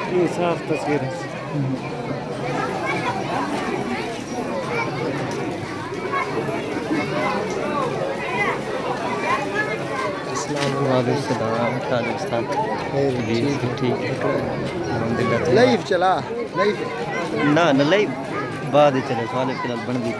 ये साफ तस्वीर है। ताजिकिस्तान ठीक है लाइव चला लाइव ना लाइव बाद चले साले फिलहाल बन दी।